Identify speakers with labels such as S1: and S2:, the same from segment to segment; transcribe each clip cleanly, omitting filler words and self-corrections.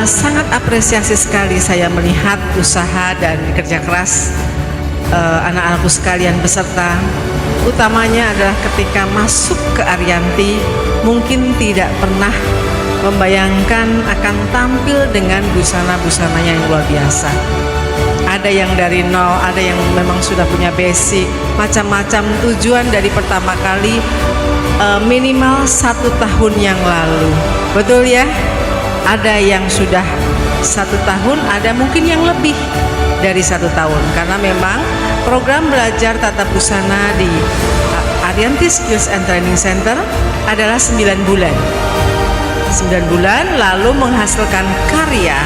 S1: Sangat apresiasi sekali saya melihat usaha dan kerja keras anak-anakku sekalian beserta, utamanya adalah ketika masuk ke Ariyanti mungkin tidak pernah membayangkan akan tampil dengan busana-busananya yang luar biasa. Ada yang dari nol, ada yang memang sudah punya basic, macam-macam. Tujuan dari pertama kali minimal 1 tahun yang lalu, betul ya? Ada yang sudah 1 tahun, ada mungkin yang lebih dari 1 tahun, karena memang program belajar tata busana di Ariyanti Skills and Training Center adalah 9 bulan. 9 bulan lalu menghasilkan karya,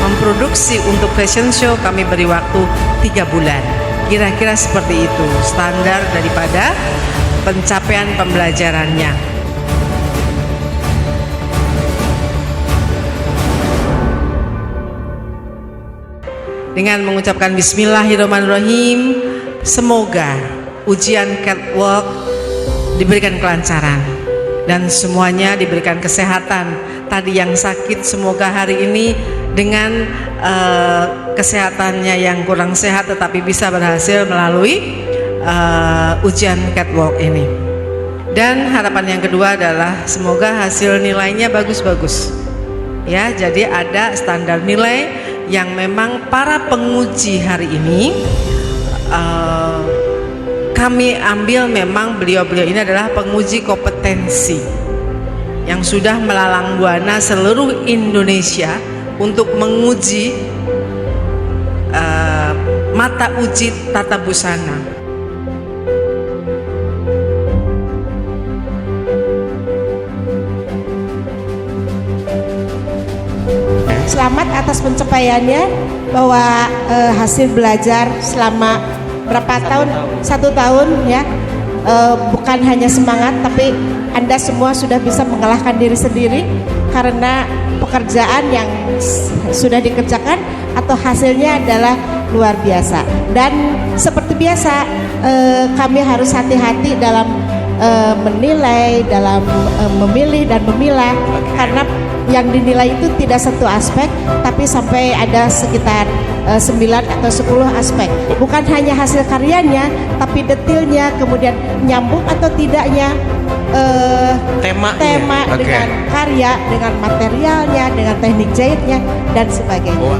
S1: memproduksi untuk fashion show kami beri waktu 3 bulan. Kira-kira seperti itu standar daripada pencapaian pembelajarannya. Dengan mengucapkan bismillahirrahmanirrahim, semoga ujian catwalk diberikan kelancaran dan semuanya diberikan kesehatan. Tadi yang sakit semoga hari ini dengan kesehatannya yang kurang sehat tetapi bisa berhasil melalui ujian catwalk ini. Dan harapan yang kedua adalah semoga hasil nilainya bagus-bagus ya. Jadi ada standar nilai yang memang para penguji hari ini kami ambil, memang beliau-beliau ini adalah penguji kompetensi yang sudah melalang buana seluruh Indonesia untuk menguji mata uji tata busana.
S2: Selamat atas pencapaiannya, bahwa hasil belajar selama berapa tahun? 1 tahun ya, bukan hanya semangat tapi Anda semua sudah bisa mengalahkan diri sendiri karena pekerjaan yang sudah dikerjakan atau hasilnya adalah luar biasa. Dan seperti biasa kami harus hati-hati dalam menilai, dalam memilih dan memilah, karena yang dinilai itu tidak satu aspek tapi sampai ada sekitar 9 atau 10 aspek. Bukan hanya hasil karyanya tapi detailnya, kemudian nyambung atau tidaknya tema dengan karya, dengan materialnya, dengan teknik jahitnya dan sebagainya.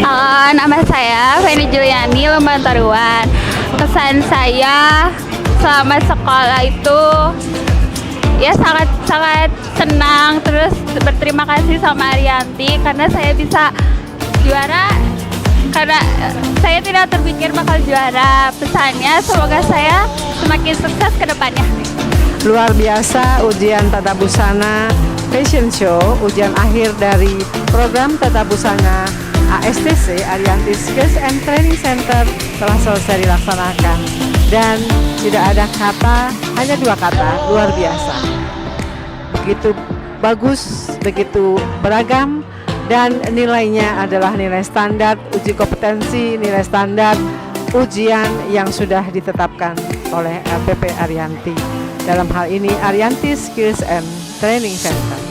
S3: Halo, nama saya Feni Juliani Lembantaruan. Kesan saya selama sekolah itu ya sangat senang, terus berterima kasih sama Ariyanti karena saya bisa juara, karena saya tidak terpikir bakal juara. Pesannya semoga saya semakin sukses ke depannya.
S1: Luar biasa ujian tata busana fashion show, ujian akhir dari program tata busana ASTC Ariyanti Skills and Training Center telah selesai dilaksanakan, dan tidak ada kata, hanya 2 kata, luar biasa. Begitu bagus, begitu beragam, dan nilainya adalah nilai standar uji kompetensi, nilai standar ujian yang sudah ditetapkan oleh LPP Ariyanti. Dalam hal ini Ariyanti Skills and Training Center.